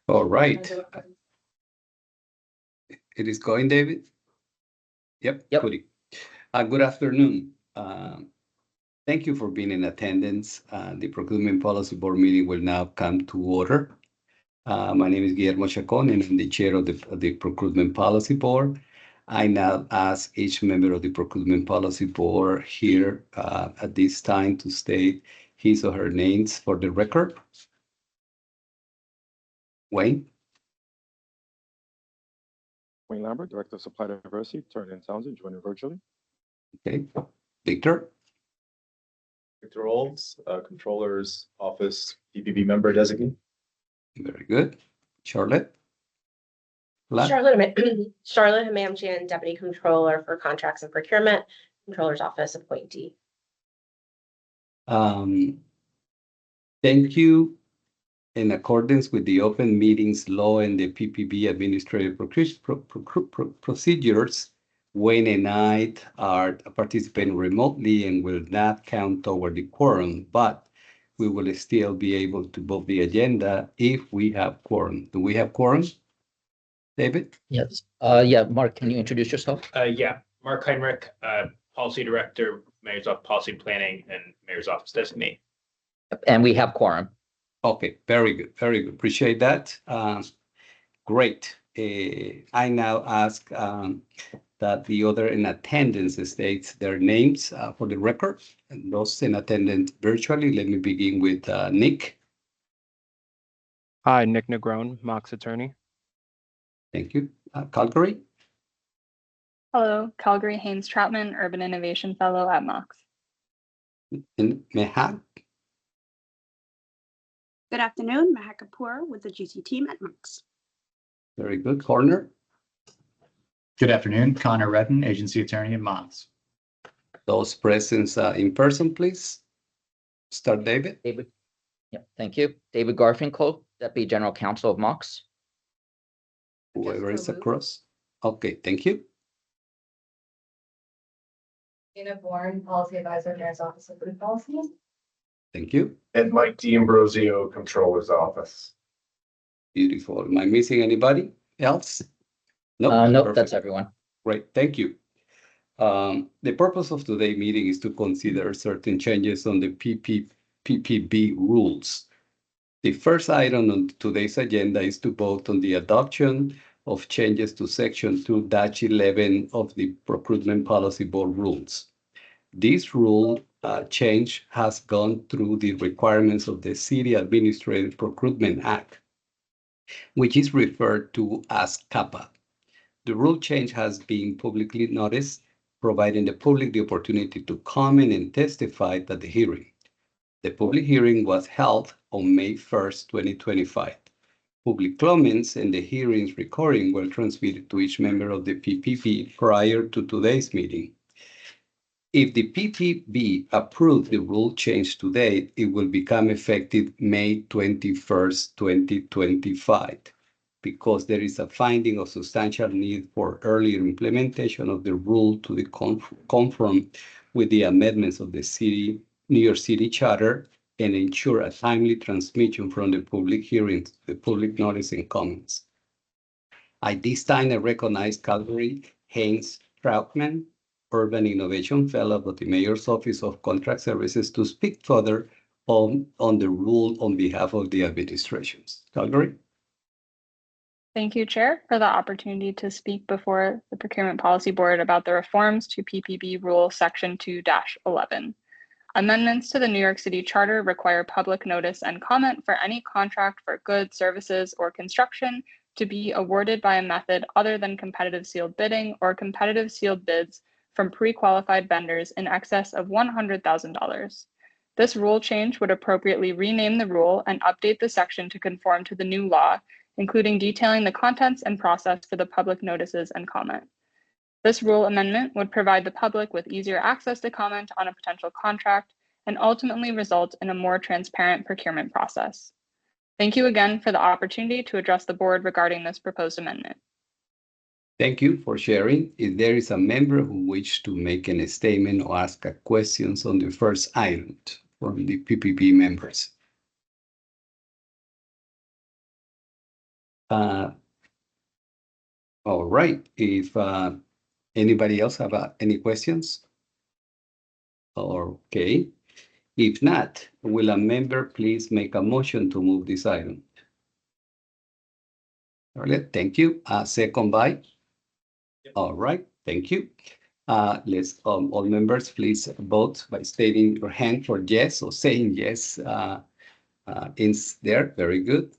All right. It is going, David? Yep. Goody. Good afternoon. Thank you for being in attendance. The Procurement Policy Board meeting will now come to order. My name is Guillermo Chacon, and I'm the chair of the Procurement Policy Board. I now ask each member of the Procurement Policy Board here at this time to state his or her names for the record. Wayne? Wayne Lambert, Director of Supply Diversity, Turner & Townsend, joining virtually. Okay. Victor? Victor Olds, Controller's Office, PPB member designee. Very good. Charlotte? Charlotte Hamamchian, Deputy Controller for Contracts and Procurement, Controller's Office appointee. Thank you. In accordance with the Open Meetings Law and the PPB Administrative Procedures, Wayne and I are participating remotely and will not count toward the quorum, but we will still be able to vote the agenda if we have quorum. Do we have quorum? David? Yes. Yeah, Mark, can you introduce yourself? Yeah, Mark Heinrich, Policy Director, Mayor's Office Policy Planning, and Mayor's Office Designee. And we have quorum. Okay, very good, very good. Appreciate that. Great. I now ask that the other in attendance states their names for the record. And those in attendance virtually, let me begin with Nick. Hi, Nick Negron, Mox attorney. Thank you. Calgary. Hello, Calgary Haynes Troutman, Urban Innovation Fellow at Mox. And Mehak. Good afternoon, Mahak Kapoor with the GC team at Mox. Very good. Corner. Good afternoon, Connor Redden, Agency Attorney at Mox. Those present in person, please. Start, David. David. Yeah, thank you. David Garfinkel, Deputy General Counsel of Mox. Whoever is across. Okay, thank you. Dana Bourne, Policy Advisor, Mayor's Office of Food Policy. Thank you. And Mike D'Ambrosio, Controller's Office. Beautiful. Am I missing anybody else? No, Perfect. that's everyone. Great, thank you. The purpose of today's meeting is to consider certain changes on the PPB rules. The first item on today's agenda is to vote on the adoption of changes to Section 2-11 of the Procurement Policy Board rules. This rule change has gone through the requirements of the City Administrative Procurement Act, which is referred to as CAPA. The rule change has been publicly noticed, providing the public the opportunity to comment and testify at the hearing. The public hearing was held on May 1st, 2025. Public comments and the hearings recording were transmitted to each member of the PPB prior to today's meeting. If the PPB approves the rule change today, it will become effective May 21st, 2025, because there is a finding of substantial need for earlier implementation of the rule to conform with the amendments of the New York City Charter and ensure a timely transmission from the public hearing to the public notice and comments. At this time, I recognize Calgary Haynes Troutman, Urban Innovation Fellow of the Mayor's Office of Contract Services, to speak further on the rule on behalf of the administrations. Calgary. Thank you, Chair, for the opportunity to speak before the Procurement Policy Board about the reforms to PPB Rule Section 2-11. Amendments to the New York City Charter require public notice and comment for any contract for goods, services, or construction to be awarded by a method other than competitive sealed bidding or competitive sealed bids from pre-qualified vendors in excess of $100,000. This rule change would appropriately rename the rule and update the section to conform to the new law, including detailing the contents and process for the public notices and comment. This rule amendment would provide the public with easier access to comment on a potential contract and ultimately result in a more transparent procurement process. Thank you again for the opportunity to address the board regarding this proposed amendment. Thank you for sharing. If there is a member who wishes to make a statement or ask questions on the first item from the PPB members. All right, if anybody else have any questions? Okay, if not, will a member please make a motion to move this item? All right, thank you. Second by? All right, thank you. Let's all members please vote by stating your hand for yes or saying yes. In there, very good.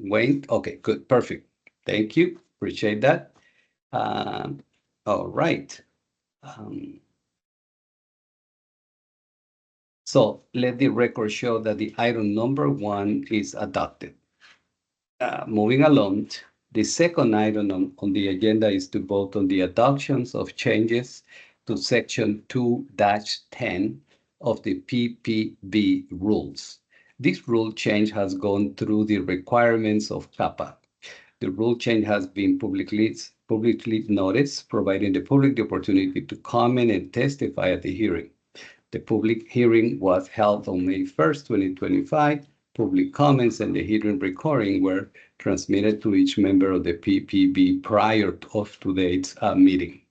Wayne, okay, good, perfect. Thank you, appreciate that. All right. So let the record show that the item number 1 is adopted. Moving along, the second item on the agenda is to vote on the adoptions of changes to section 2-10 of the PPB rules. This rule change has gone through the requirements of CAPA. The rule change has been publicly noticed, providing the public the opportunity to comment and testify at the hearing. The public hearing was held on May 1st, 2025. Public comments and the hearing recording were transmitted to each member of the PPB prior to today's meeting.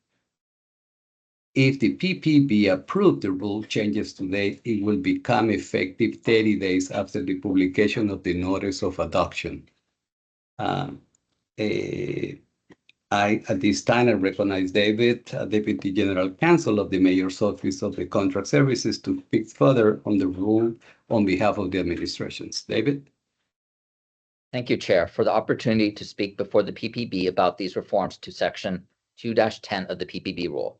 If the PPB approved the rule changes today, it will become effective 30 days after the publication of the notice of adoption. I, at this time, I recognize David, Deputy General Counsel of the Mayor's Office of the Contract Services, to speak further on the rule on behalf of the administrations. David? Thank you, Chair, for the opportunity to speak before the PPB about these reforms to Section 2-10 of the PPB rule.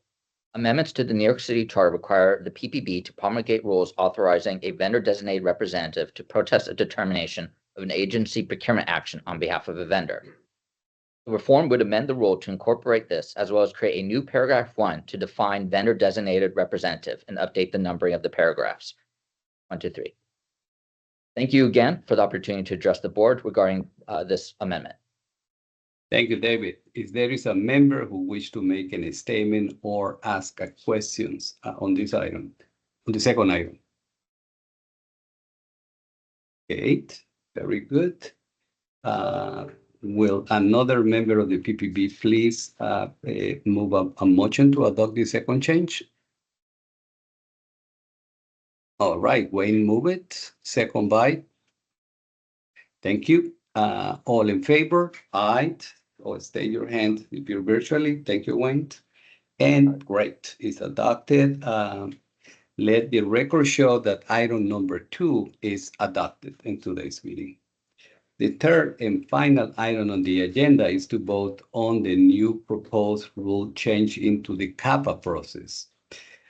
Amendments to the New York City Charter require the PPB to promulgate rules authorizing a vendor-designated representative to protest a determination of an agency procurement action on behalf of a vendor. The reform would amend the rule to incorporate this, as well as create a new paragraph 1 to define vendor-designated representative and update the numbering of the paragraphs 1 to 3. Thank you again for the opportunity to address the board regarding this amendment. Thank you, David. If there is a member who wishes to make any statement or ask questions on this item, on the second item. Okay, very good. Will another member of the PPB please move a motion to adopt the second change? All right, Wayne, move it. Second by? Thank you. All in favor? Aye. Or state your hand if you're virtually. Thank you, Wayne. And great, it's adopted. Let the record show that item number 2 is adopted in today's meeting. The third and final item on the agenda is to vote on the new proposed rule change into the CAPA process.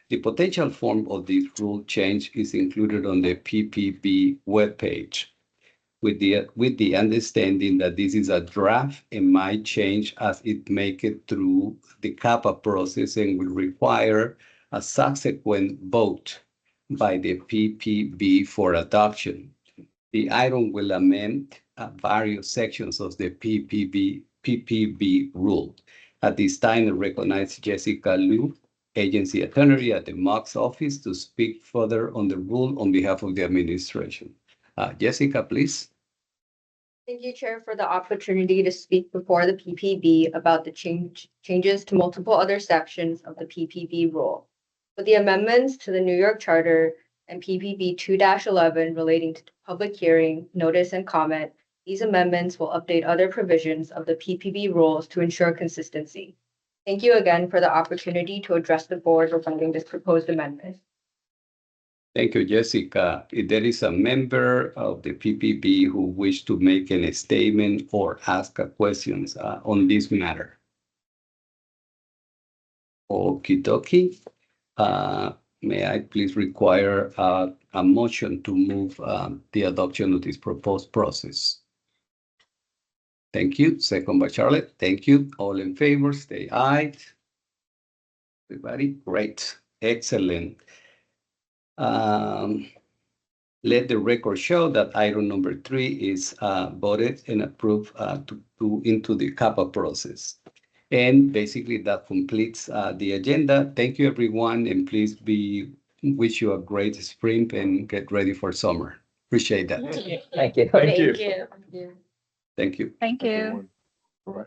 The potential form of this rule change is included on the PPB webpage, with the understanding that this is a draft and might change as it makes it through the CAPA process and will require a subsequent vote by the PPB for adoption. The item will amend various sections of the PPB rule. At this time, I recognize Jessica Liu, Agency Attorney at the MOX office, to speak further on the rule on behalf of the administration. Jessica, please. Thank you, Chair, for the opportunity to speak before the PPB about the changes to multiple other sections of the PPB rule. With the amendments to the New York Charter and PPB 2-11 relating to public hearing, notice, and comment, these amendments will update other provisions of the PPB rules to ensure consistency. Thank you again for the opportunity to address the board regarding this proposed amendment. Thank you, Jessica. If there is a member of the PPB who wishes to make a statement or ask questions on this matter. Okie dokie. May I please require a motion to move the adoption of this proposed process? Thank you. Second by Charlotte. Thank you. All in favor, stay aye. Everybody, great. Excellent. Let the record show that item number 3 is voted and approved into the CAPA process. And basically that completes the agenda. Thank you, everyone, and please wish you a great spring and get ready for summer. Appreciate that. Thank you. Thank you. Thank you. Thank you. Thank you. everyone. Bye-bye.